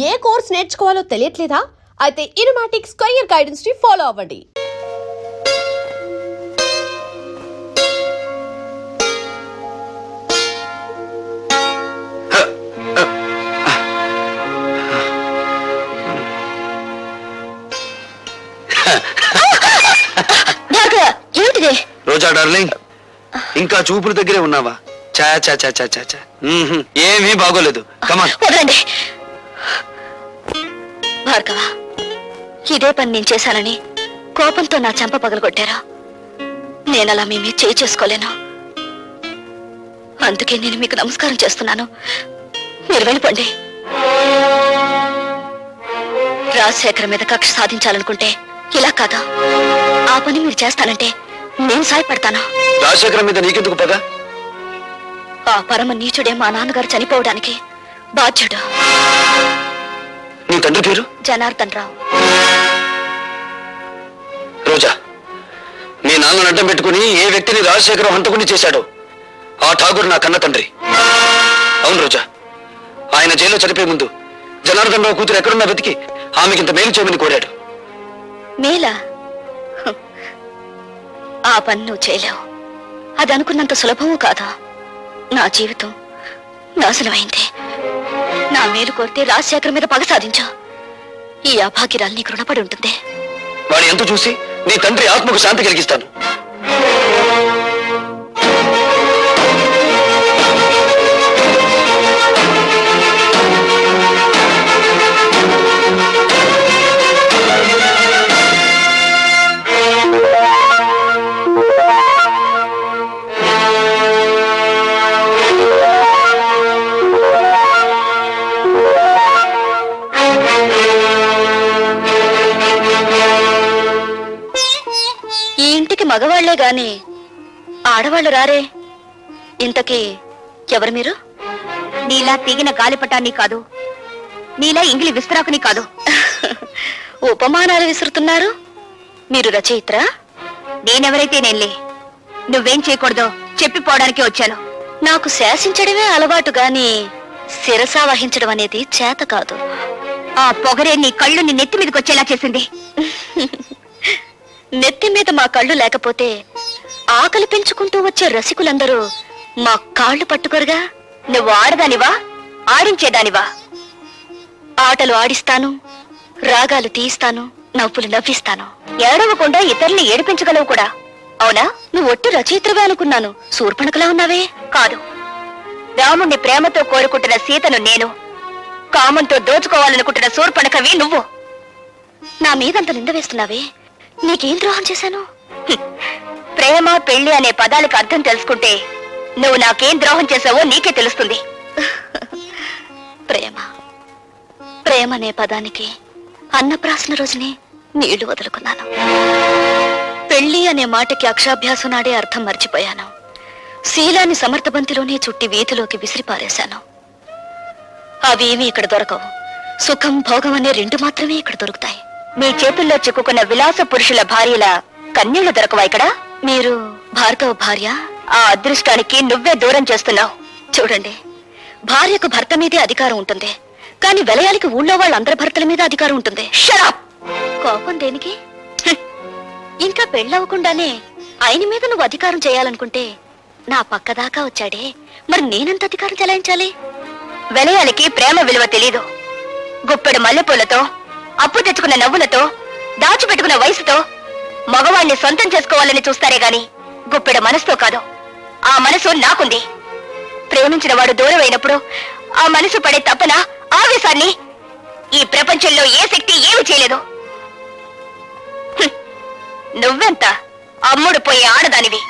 ఏ course నేర్చుకోవాలో తెలియట్లేదా? అయితే ఇనుమాటిక్స్ career guidance ని follow అవ్వండి. రోజా డార్లింగ్, ఇంకా చూపుల దగ్గరే ఉన్నావా? చా చా చా చా చా చా ఏమీ బాగోలేదు. కమాన్ వదలండి. భార్గవ, ఇదే పని నేను చేశానని కోపంతో నా చెంప పగలగొట్టారా? నేనలా మీ మీద చేయి చేసుకోలేను. అందుకే నేను మీకు నమస్కారం చేస్తున్నాను. మీరు వెళ్ళిపోండి. రాజశేఖర్ మీద కక్ష సాధించాలనుకుంటే ఇలా కాదా? ఆ పని మీరు చేస్తానంటే నేను సాయపడతాను. రాజశేఖర్ మీద నీకెందుకు పద? ఆ పరమ నీచుడే మా నాన్నగారు చనిపోవడానికి బాధ్యుడు. నీ తండ్రి పేరు? జనార్దన్ రావు. రోజా, మీ నాన్నను అడ్డం పెట్టుకుని ఏ వ్యక్తిని రాజశేఖరం హంతకుని చేశాడో ఆ ఠాగూర్ నా కన్న తండ్రి. అవును రోజా, ఆయన జైల్లో చనిపోయే ముందు జనార్దన్ రావు కూతురు ఎక్కడున్నా వెతికి ఆమెకింత మేలు చేయమని కోరాడు. మేలా? ఆ పని నువ్వు చేయలేవు. అది అనుకున్నంత సులభము కాదా? నా జీవితం నాశనమైంది. నా మేలు కోరితే రాజశేఖర్ మీద పగ సాధించు. ఈ అభాగ్యరాలు నీకు రుణపడి ఉంటుంది. వాడి ఎంత చూసి నీ తండ్రి ఆత్మకు శాంతి కలిగిస్తాను. మగవాళ్లే గాని ఆడవాళ్లు రారే. ఇంతకీ ఎవరు మీరు? నీలా తీగిన గాలిపటాన్ని కాదు, నీలా ఇంగిలి విస్తరాకుని కాదు. ఉపమానాలు విసురుతున్నారు. మీరు రచయిత్రా? నేనెవరైతే నేనులే. నువ్వేం చేయకూడదో చెప్పిపోవడానికి వచ్చాను. నాకు శాసించడమే అలవాటు గాని శిరసా వహించడం అనేది చేత కాదు. ఆ పొగరే నీ కళ్ళు నీ నెత్తి మీదకి వచ్చేలా చేసింది. నెత్తి మీద మా కళ్ళు లేకపోతే ఆకలి పెంచుకుంటూ వచ్చే రసికులందరూ మా కాళ్ళు పట్టుకోరుగా. నువ్వు ఆడదానివా, ఆడించేదానివా? ఆటలు ఆడిస్తాను, రాగాలు తీయిస్తాను, నవ్వులు నవ్విస్తాను. ఏడవకుండా ఇతరుల్ని ఏడిపించగలవు కూడా. అవునా? నువ్వు ఒట్టి రచయిత్రవే అనుకున్నాను. శూర్పణఖలా ఉన్నావే. కాదు, రాముణ్ణి ప్రేమతో కోరుకుంటున్న సీతను నేను, కామంతో దోచుకోవాలనుకుంటున్న శూర్పణఖవి నువ్వు. నా మీదంత నింద వేస్తున్నావే. నీకేం ద్రోహం చేశాను? ప్రేమ పెళ్లి అనే పదాలకు అర్థం తెలుసుకుంటే నువ్వు నాకేం ద్రోహం చేశావో నీకే తెలుస్తుంది. ప్రేమ ప్రేమ అనే పదానికి అన్నప్రాసన రోజునే నీళ్లు వదులుకున్నాను. పెళ్లి అనే మాటకి అక్షాభ్యాసం నాడే అర్థం మర్చిపోయాను. శీలాన్ని సమర్థబంతిలోనే చుట్టి వీధిలోకి విసిరిపారేశాను. అవేమీ ఇక్కడ దొరకవు. సుఖం భోగం అనే రెండు మాత్రమే ఇక్కడ దొరుకుతాయి. మీ చేతుల్లో చిక్కుకున్న విలాస పురుషుల భార్యల కన్యలు దొరకవా ఇక్కడ? మీరు భార్గవ భార్య? ఆ అదృష్టానికి నువ్వే దూరం చేస్తున్నావు. చూడండి, భార్యకు భర్త మీదే అధికారం ఉంటుంది, కానీ విలయాలకి ఊళ్ళో వాళ్ళందరి భర్తల మీద అధికారం ఉంటుంది. షరాప్! కోపం దేనికి? ఇంకా పెళ్ళవకుండానే ఆయన మీద నువ్వు అధికారం చేయాలనుకుంటే నా పక్కదాకా వచ్చాడే, మరి నేనెంత అధికారం చెలాయించాలి? విలయాలకి ప్రేమ విలువ తెలీదు. గుప్పెడు మల్లెపూలతో, అప్పు తెచ్చుకున్న నవ్వులతో, దాచిపెట్టుకున్న వయసుతో మగవాణ్ణి సొంతం చేసుకోవాలని చూస్తారే గాని గుప్పెడు మనసుతో కాదు. ఆ మనసు నాకుంది. ప్రేమించిన వాడు దూరం అయినప్పుడు ఆ మనసు పడే తపన, ఆవేశాన్ని ఈ ప్రపంచంలో ఏ శక్తి ఏమి చేయలేదు. నువ్వెంత అమ్ముడు పోయే ఆడదానివి.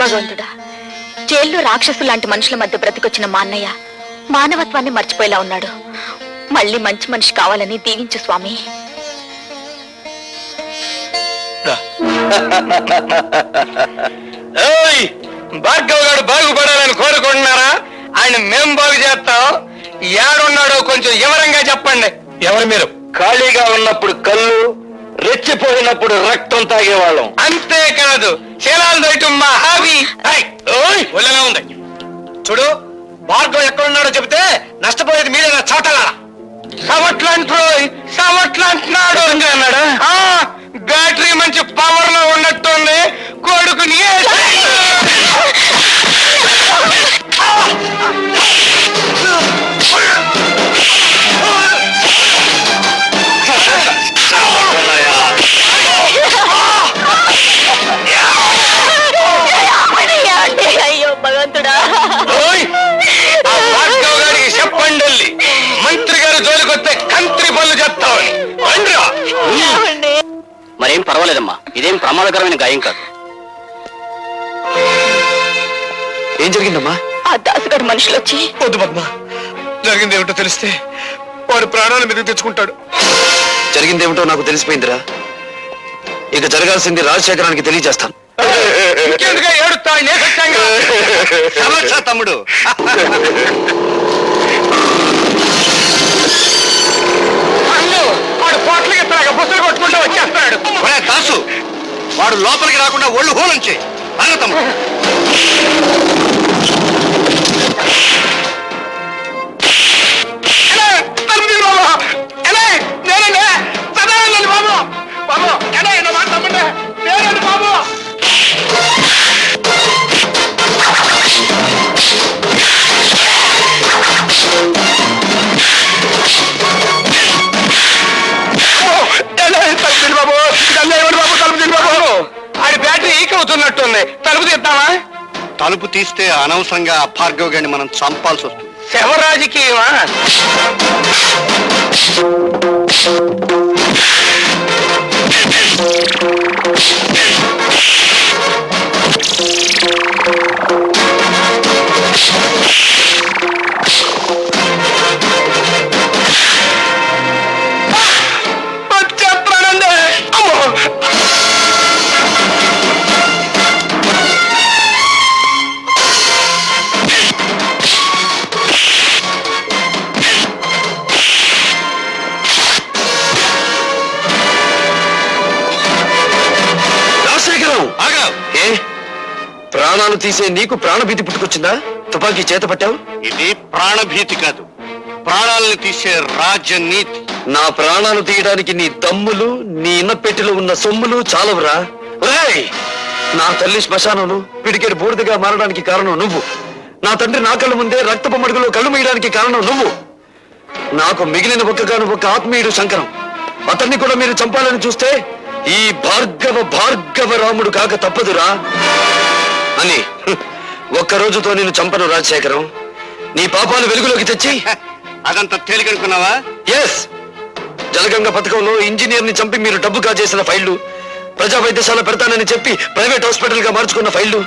భగవంతుడా, జైల్లో రాక్షసు లాంటి మనుషుల మధ్య బ్రతికొచ్చిన మా అన్నయ్య మానవత్వాన్ని మర్చిపోయేలా ఉన్నాడు. మళ్ళీ మంచి మనిషి కావాలని దీవించు స్వామి. భార్గవ్ గారు బాగుపడాలని కోరుకుంటున్నారా? ఆయన మేం బాగు చేస్తాం. ఏడున్నాడో కొంచెం వివరంగా చెప్పండి. ఎవరు మీరు? ఖాళీగా ఉన్నప్పుడు కళ్ళు, రెచ్చిపోయినప్పుడు రక్తం తాగేవాళ్ళం. అంతేకాదు, శీలాలు దొయటం మా హాబీ. ఒళ్ళగా ఉంది. చూడు, భార్గవ్ ఎక్కడున్నాడో చెబితే నష్టపోయేది మీరేనా చోటలా సవట్లంటున్నాడు అన్నాడా బ్యాటరీ మంచి పవర్ లో ఉన్నట్టుంది కొడుకుని అయ్యో భగవంతుడా గారికి చెప్పండి మంత్రి గారు జోలికొస్తే కంత్రి పనులు చేస్తామని మరేం పర్వాలేదమ్మా, ఇదేం ప్రమాదకరమైన గాయం కాదు. ఏం జరిగిందమ్మా? ఆ దాసుగారు మనుషులు వచ్చి వద్దు పద్మ, జరిగిందేమిటో తెలిస్తే వాడు ప్రాణాలు మీదకి తెచ్చుకుంటాడు. జరిగిందేమిటో నాకు తెలిసిపోయిందిరా. ఇక జరగాల్సింది రాజశేఖరానికి తెలియజేస్తాను. ఇంకెందుగా ఏడుస్తా తమ్ముడు. వాడు పోట్లకి ఎత్తాక బుసలు కొట్టుకుంటూ వచ్చేస్తాడు. దాసు, వాడు లోపలికి రాకుండా ఒళ్ళు హోలంచే తమ్ముడు. ఆడి బ్యాటరీ ఈక్ అవుతున్నట్టుంది. తలుపు తీద్దామా? తలుపు తీస్తే అనవసరంగా భార్గవ్ గారిని మనం చంపాల్సి వస్తుంది. శవరాజకీయమా? ప్రాణాలు తీసే నీకు ప్రాణభీతి పుట్టుకొచ్చిందా? తుపాకీ చేత పట్టావు. ఇది ప్రాణభీతి కాదు, ప్రాణాలను తీసే రాజనీతి. నా ప్రాణాలు తీయడానికి నీ దమ్ములు, నీ ఇన్నపెట్టెలో ఉన్న సొమ్ములు చాలవురా. ఒరేయ్, నా తల్లి శ్మశానంలో పిడికెడు బూడిదగా మారడానికి కారణం నువ్వు. నా తండ్రి నా కళ్ళ ముందే రక్తపు మడుగులో కళ్ళు మీయడానికి కారణం నువ్వు. నాకు మిగిలిన ఒక్కగాను ఒక ఆత్మీయుడు శంకరం. అతన్ని కూడా మీరు చంపాలని చూస్తే ఈ భార్గవ రాముడు కాక తప్పదురా అని ఒక్క రోజుతో నేను చంపను రాజశేఖరం. నీ పాపాలు వెలుగులోకి తెచ్చి అదంతా తేలికనుకున్నావా? ఎస్, జలగంగ పథకంలో ఇంజనీర్ ని చంపి మీరు డబ్బు కాజేసిన ఫైళ్లు, ప్రజా వైద్యశాల పెడతానని చెప్పి ప్రైవేట్ హాస్పిటల్ గా మార్చుకున్న ఫైళ్లు,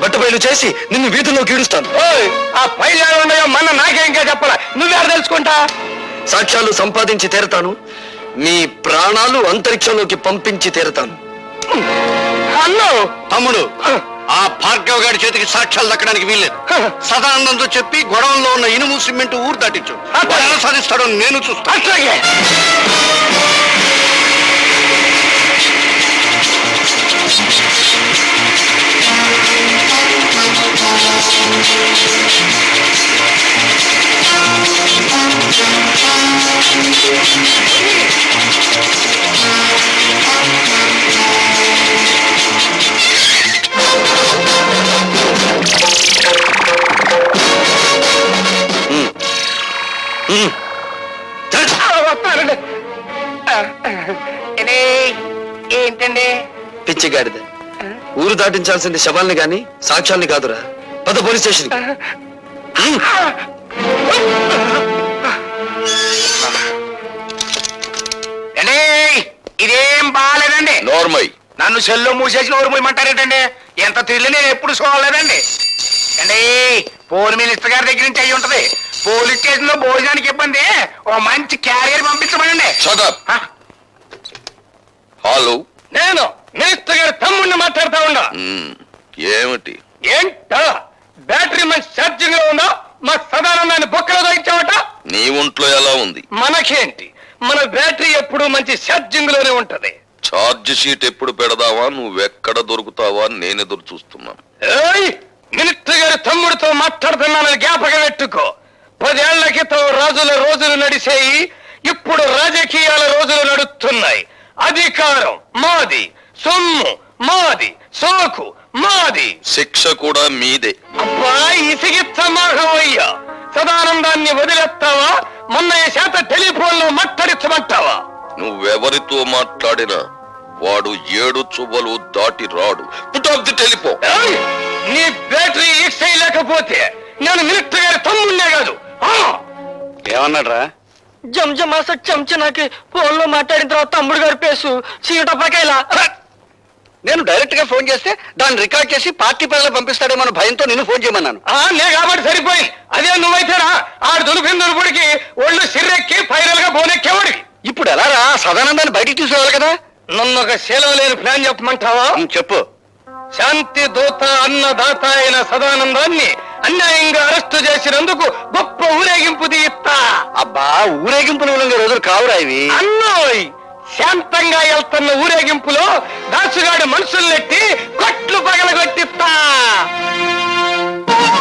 బట్టబయలు చేసి నిన్ను వీధుల్లోకి ఈడుస్తాను. ఆ ఫైల్ ఉన్నాయో మన నాకే ఇంకా చెప్పాలా, నువ్వెవరు తెలుసుకుంటా? సాక్ష్యాలు సంపాదించి తీరతాను. మీ ప్రాణాలు అంతరిక్షంలోకి పంపించి తీరతాను. అన్నో తమ్ముడు, ఆ భార్గవ్ గారి చేతికి సాక్ష్యాలు దక్కడానికి వీల్లేదు. సదానందంతో చెప్పి గొడవల్లో ఉన్న ఇనుము సిమెంట్ ఊరు దాటించు. ఎలా సాధిస్తాడో నేను చూస్తాను. అట్లాగే. వస్తానండి. ఏంటండి? పిచ్చిగాడిద, ఊరు దాటించాల్సింది శవాల్ని గాని సాక్ష్యాల్ని కాదురా. పద పోలీస్ స్టేషన్. ఇదేం బాగాలేదండి. నోర్మై, నన్ను సెల్లో మూసేసి నోరు మూయమంటారేటండి? ఎంత తిరిగి నేను ఎప్పుడు చూడలేదండి. అండి, పోలీస్ మినిస్టర్ గారి దగ్గర నుంచి అయ్యి ఉంటది. పోలీస్ స్టేషన్ లో భోజనానికి ఇబ్బంది, ఓ మంచి క్యారియర్ పంపించమనండి. హలో, నేను మినిస్టర్ గారి తమ్ముడిని మాట్లాడుతా ఉండా. ఏమిటి? ఏంటా బ్యాటరీ మంచి ఛార్జింగ్ లో ఉందా? మా సదానందాన్ని బొక్కలో దొరికించావట. నీ ఒంట్లో ఎలా ఉంది? మనకేంటి, మన బ్యాటరీ ఎప్పుడు మంచి ఛార్జింగ్ లోనే ఉంటది. ఛార్జ్ షీట్ ఎప్పుడు పెడదావా, నువ్వెక్కడ దొరుకుతావా నేను ఎదురు చూస్తున్నాను. మినిస్టర్ గారి తమ్ముడితో మాట్లాడుతున్నానని జ్ఞాపకం పెట్టుకో. 10 ఏళ్ల రాజుల రోజులు నడిచేయి, ఇప్పుడు రాజకీయాల రోజులు నడుస్తున్నాయి. అధికారం మాది, సొమ్ము మాది, సోకు మాది. శిక్ష కూడా మీదే. అబ్బా ఇసిగిచ్చమాహవయ్యా, సదానందాన్ని వదిలేస్తావా? మొన్నయ్య చేత టెలిఫోన్ లో మాట్లాడించమంటావా? నువ్వెవరితో మాట్లాడినా వాడు 7 చువ్వలు దాటి రాడు. Put off the telephone. ఏయ్! నీ బ్యాటరీ ఈక్స్ లేకపోతే నేను మినిస్టర్ గారి తమ్ముడినే కాదు. ఏమన్నాడు రా? జంజమాస చెంచనాకి ఫోన్ లో మాట్లాడిన తర్వాత తమ్ముడు గారి పేసు చీటపకాయలా. నేను డైరెక్ట్ గా ఫోన్ చేస్తే దాన్ని రికార్డ్ చేసి పార్టీ ప్రజలు పంపిస్తాడేమో భయంతో నిన్ను ఫోన్ చేయమన్నాను. నే కాబట్టి సరిపోయింది. అదే నువ్వైతేరా ఆడు దులిపిన దులుపుడికి ఒళ్ళు సిర్రెక్కి ఫైనల్ గా బోనెక్కేవాడికి. ఇప్పుడు ఎలా రా? సదానందాన్ని బయటికి తీసుకోవాలి కదా. నన్ను ఒక శీలం లేని ప్లాన్ చెప్పమంటావా? చెప్పు. శాంతి దూత అన్నదాత అయిన సదానందాన్ని అన్యాయంగా అరెస్టు చేసినందుకు గొప్ప ఊరేగింపు తీస్తా. అబ్బా, ఊరేగింపులు రోజులు కావురా ఇవి. అన్నోయ్, శాంతంగా వెళ్తున్న ఊరేగింపులో దాసుగాడి మనుషుల్నెట్టి కొట్లు పగలగొట్టిస్తా.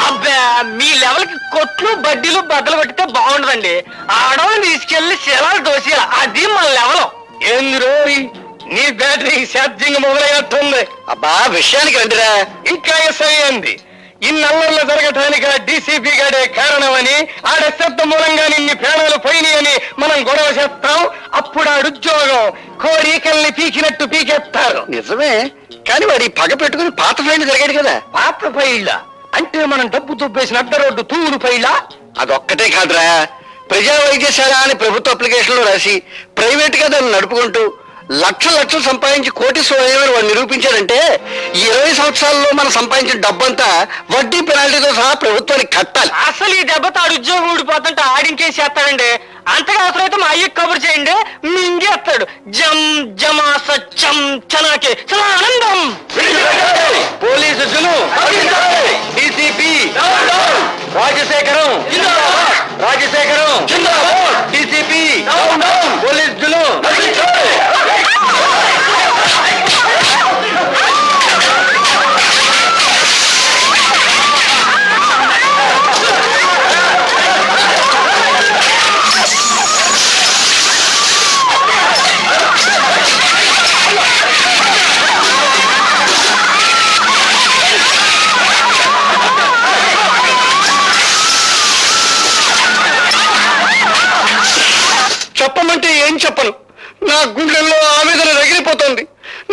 అబ్బా, మీ లెవెల్ కి కొట్లు బడ్డీలు బద్దలు కొట్టితే బాగుండదండి. ఆడవాళ్ళని తీసుకెళ్లి శిలాలు దోసేయాలి, అది మన లెవెల్. ఏంది రోయ్, నీ బ్యాటరీ ఛార్జింగ్ మొదలయ్యేస్తుంది. అబ్బా, విషయానికి రండిరా. ఇంకా ఎస్ఐ అంది. ఇన్నల్లర్లు జరగటానికి ఆ డీసీపీ గాడే కారణమని, ఆడ శబ్ద మూలంగా నిన్ని ప్రాణాలు పోయినాయని మనం గొడవ చేస్తాం. అప్పుడు ఆడు ఉద్యోగం కోరికల్ని పీకినట్టు పీకేస్తారు. నిజమే, కానీ వాడి పగ పెట్టుకుని పాత ఫైల్ జరిగాడు కదా. పాత ఫైళ్ళ అంటే మనం డబ్బు దుబ్బేసిన అడ్డ రోడ్డు తూరు ఫైళ్ళ. అదొక్కటే కాదురా, ప్రజా వైద్యశాల అని ప్రభుత్వ అప్లికేషన్ లో రాసి ప్రైవేట్ గా దాన్ని నడుపుకుంటూ లక్షలు సంపాదించి కోటీశ్వరయ్యని వాడు నిరూపించాడంటే 20 సంవత్సరాల్లో మనం సంపాదించిన డబ్బంతా వడ్డీ పెనాల్టీతో సహా ప్రభుత్వానికి కట్టాలి. అసలు ఈ దెబ్బతో ఆడు ఉద్యోగం ఊడిపోతుంటే ఆడింకేసి చేస్తాడండి. అంతగా అవసరమైతే మా అయ్యకి కబురు చేయండి, మింగేస్తాడు. జం జమాస చం చనాకి ఆనందం. పోలీసు డీసీపీ రాజశేఖరం డీసీపీ పోలీసులు. చెప్పమంటే ఏం చెప్పను. నా గుండెల్లో ఆవేదన రగిలిపోతుంది.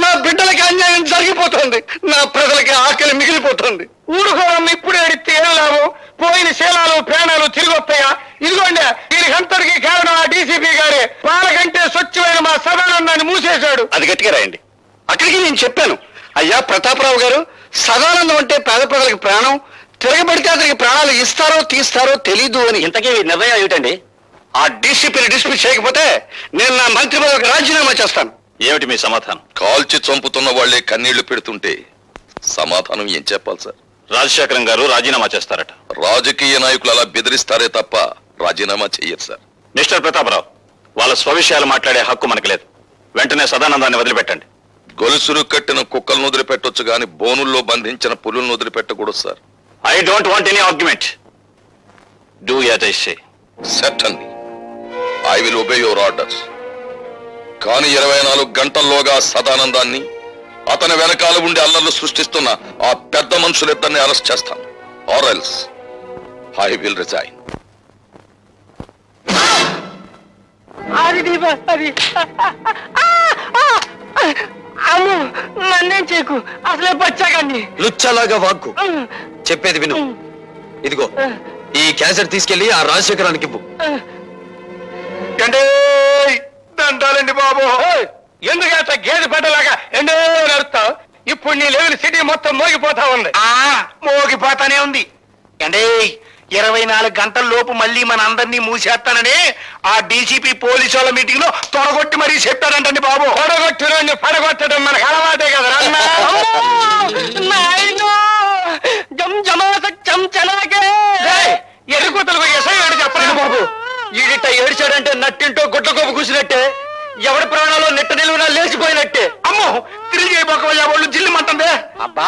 నా బిడ్డలకి అన్యాయం జరిగిపోతుంది. నా ప్రజలకి ఆకలి మిగిలిపోతుంది. ఊరుకోవడం ఇప్పుడు ఎడితే ఏం లాభం? పోయిన శీలాలు ప్రాణాలు తిరిగి వస్తాయా? ఇదిగోండి, దీనికంతటికి కారణం ఆ డీసీపీ గారే. పాలకంటే స్వచ్ఛమైన మా సదానందాన్ని మూసేశాడు. అది గట్టిగా రాయండి. అక్కడికి నేను చెప్పాను, అయ్యా ప్రతాపరావు గారు, సదానందం అంటే పేద ప్రజలకు ప్రాణం, తిరగబడితే అతనికి ప్రాణాలు ఇస్తారో తీస్తారో తెలీదు అని. ఇంతకీ నిర్ణయం ఏమిటండి? ఆ డీసీపీని డిస్మిస్ చేయకపోతే నేను నా మంత్రి పదవికి రాజీనామా చేస్తాను. ఏమిటి మీ సమాధానం? కాల్చి చంపుతున్న వాళ్లే కన్నీళ్లు పెడుతుంటే సమాధానం ఏం చెప్పాలి సార్? రాజశేఖరం గారు రాజీనామా చేస్తారట. రాజకీయ నాయకులు అలా బెదిరిస్తారే తప్ప రాజీనామా చెయ్యరు సార్. మిస్టర్ ప్రతాపరావు, వాళ్ళ స్వవిషయాలు మాట్లాడే హక్కు మనకు లేదు. వెంటనే సదానందాన్ని వదిలిపెట్టండి. గొలుసులు కట్టిన కుక్కలను వదిలిపెట్టొచ్చు గాని బోనుల్లో బంధించిన పులులను వదిలిపెట్టకూడదు sir. I don't want any argument. Do as I say. Certainly I will obey your orders. కానీ 24 గంటల్లోగా సదానందాన్ని, అతని వెనకాల ఉండి అల్లర్లు సృష్టిస్తున్న ఆ పెద్ద మనుషులిద్దరిని అరెస్ట్ చేస్తాను. Or else I will resign. అది అమ్ము, నన్నేం చేయకు, అసలే బచ్చాకండి. లుచ్చలాగా వాక్కు. చెప్పేది విను. ఇదిగో ఈ క్యాసెట్ తీసుకెళ్లి ఆ రాజశేఖరానికి ఇవ్వు. అంటే దండాలండి బాబు. ఎందుకంత గేదె పడ్డలాగా ఎండో నడుస్తావు? ఇప్పుడు నీ లెవెల్ సిటీ మొత్తం మోగిపోతా ఉంది. మోగిపోతానే ఉంది. అంటే 24 గంటల లోపు మళ్ళీ మన అందరినీ మూసేస్తానని ఆ డీసీపీ పోలీసు వాళ్ళ మీటింగ్ లో తొడగొట్టి మరీ చెప్పారంటండి బాబు. తొడగొట్టిన పడగొట్టడం మనకు అలవాటే కదా. ఎదుగుతలకు ఎసై చెప్పండి బాబు. ఈడిట ఏడ్చాడంటే నట్టింటో గుడ్ల కోపు కూసినట్టే, ఎవరి ప్రాణాలు నెట్ట నిలువునా లేచిపోయినట్టే. అమ్మో, తిరిగి అయిపోకవయ్యా, వాళ్ళు జిల్లుమంటుందే. అబ్బా,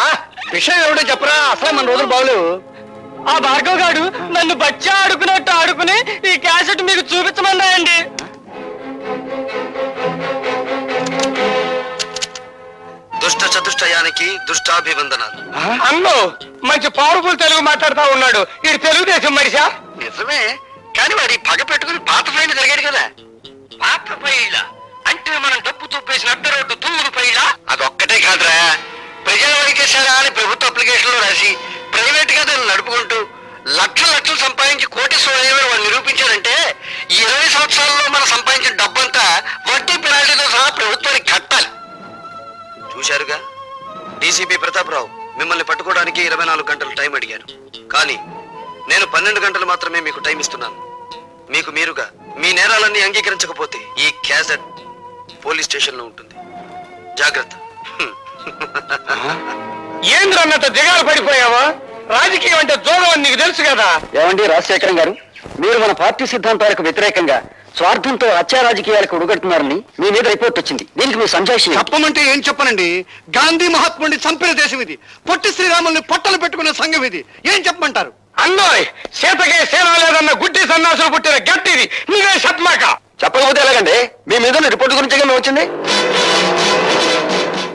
విషయం ఎవడో చెప్పరా, అసలు మన రోజులు బాగులేవు. ఆ భార్గవ్ గాడు నన్ను బచ్చా ఆడుకున్నట్టు ఆడుకుని ఈ క్యాసెట్ ఇష్టాభివందనాలు. అన్నో మంచి పవర్ఫుల్ తెలుగు మాట్లాడుతా ఉన్నాడు. ఇది తెలుగుదేశం మనిషా? నిజమే, కానీ వాడి పగ పెట్టుకుని పాత ఫైల్ జరిగాడు కదా. పాత ఫైళ్ళ అంటే మనం డబ్బు తుప్పేసిన అడ్డ రోడ్డు తూరు ఫైళ్ళ. అదొక్కటే కాదురా, ప్రజల వరకేశారా అని ప్రభుత్వ అప్లికేషన్ లో రాసి ప్రైవేట్ గా దాన్ని నడుపుకుంటూ లక్షలు సంపాదించి కోటీశ్వరుడు వాడు నిరూపించారంటే 20 సంవత్సరాల్లో మనం సంపాదించిన డబ్బంతా వడ్డీ పెనాల్టీతో సహా ప్రభుత్వానికి కట్టాలి. చూశారుగా, డీసీపీ ప్రతాపరావు మిమ్మల్ని పట్టుకోవడానికి 24 గంటలు టైం అడిగాను. కానీ నేను 12 గంటలు మాత్రమే మీకు టైం ఇస్తున్నాను. మీకు మీరుగా మీ నేరాలన్నీ అంగీకరించకపోతే ఈ క్యాసెట్ పోలీస్ స్టేషన్ లో ఉంటుంది. జాగ్రత్త. ఏంద్రన్నంత దిగాలు పడిపోయావా? రాజకీయం అంటే జోగం అని నీకు తెలుసు కదా. ఏమండి రాజశేఖరం గారు, మీరు మన పార్టీ సిద్ధాంతాలకు వ్యతిరేకంగా స్వార్థంతో హత్యా రాజకీయాలకు ఉడగడుతున్నారని మీ మీద రిపోర్ట్ వచ్చింది. దీనికి మీ సంజాయిషి చెప్పమంటే ఏం చెప్పనండి? గాంధీ మహాత్ముడిని చంపిన దేశం ఇది. పొట్టి శ్రీరాముల్ని పొట్టలు పెట్టుకునే సంఘం ఇది. ఏం చెప్పమంటారు? అన్నోయ్, సీతకే సేన లేదన్న గుడ్డి సన్నాసులు పుట్టిన గట్టిది. నువ్వే చెప్పమాక. చెప్పకపోతే ఎలాగండి? మీ మీద రిపోర్ట్ గురించి మేము వచ్చింది.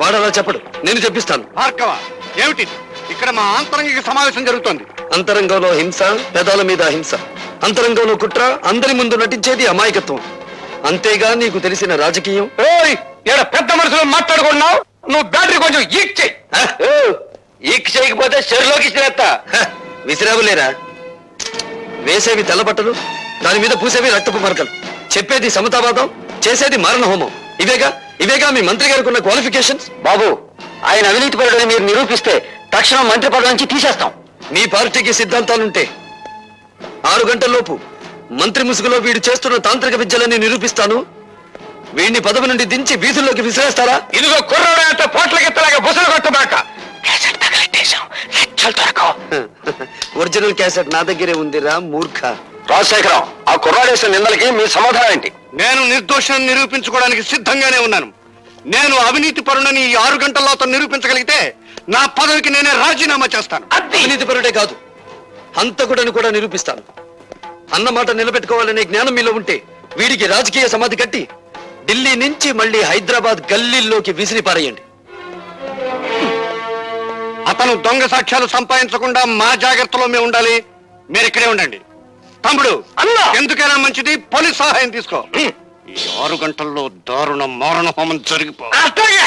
వాడు అలా చెప్పడు, నేను చెప్పిస్తాను. భార్గవ, ఏమిటి ఇక్కడ మా ఆంతరంగిక సమావేశం జరుగుతోంది? అంతరంగంలో హింస, పెదాల మీద హింస. అంతరంగంలో కుట్ర, అందరి ముందు నటించేది అమాయకత్వం. అంతేగా నీకు తెలిసిన రాజకీయం? ఓయ్, ఈడ పెద్ద మనుషులు మాట్లాడుకున్నావు. నువ్వు బ్యాటరీ కొంచెం ఈక్ చెయ్యి. ఈక్ చేయకపోతే చెరులోకి ఇచ్చిరేస్తా. విసిరావులేరా? వేసేవి తెల్లబట్టలు, దాని మీద పూసేవి రక్తపు మరకలు. చెప్పేది సమతావాదం, చేసేది మారణ హోమం. ఇవేగా మీ మంత్రి గారికి ఉన్న క్వాలిఫికేషన్స్. బాబు, ఆయన అవినీతి పరుడని మీరు నిరూపిస్తే తక్షణం మంత్రి పదవి నుంచి తీసేస్తాం. మీ పార్టీకి సిద్ధాంతాలుంటే 6 గంటల్లోపు మంత్రి ముసుగులో వీడు చేస్తున్న తాంత్రిక విద్యలని నిరూపిస్తాను. వీడిని పదవి నుండి దించి వీధుల్లోకి విసిరేస్తారా? ఇదిగో కుర్రాడంటే పోట్లకెత్తలాగా బుసలు కొట్టబాక. ఒరిజినల్ క్యాసెట్ నా దగ్గరే ఉందిరా మూర్ఖ. రాజశేఖరం, ఆ కుర్రాడేసిన నిందలకి మీ సమాధానం ఏంటి? నేను నిర్దోషాన్ని నిరూపించుకోవడానికి సిద్ధంగానే ఉన్నాను. నేను అవినీతి పరుడని ఈ 6 గంటల్లో అతను నిరూపించగలిగితే నా పదవికి నేనే రాజీనామా చేస్తాను. అవినీతి పరుడే కాదు, హంతకుడని కూడా నిరూపిస్తాను. అన్నమాట నిలబెట్టుకోవాలనే జ్ఞానం మీలో ఉంటే వీడికి రాజకీయ సమాధి కట్టి ఢిల్లీ నుంచి మళ్ళీ హైదరాబాద్ గల్లీల్లోకి విసిరి పారేయండి. అతను దొంగ సాక్ష్యాలు సంపాదించకుండా మా జాగ్రత్తలో మేము ఉండాలి. మీరు ఇక్కడే ఉండండి. తమ్ముడు, అన్నా, ఎందుకైనా మంచిది పోలీస్ సహాయం తీసుకో. ఈ 6 గంటల్లో దారుణ మారణ హోమం జరిగిపో. అట్లాగే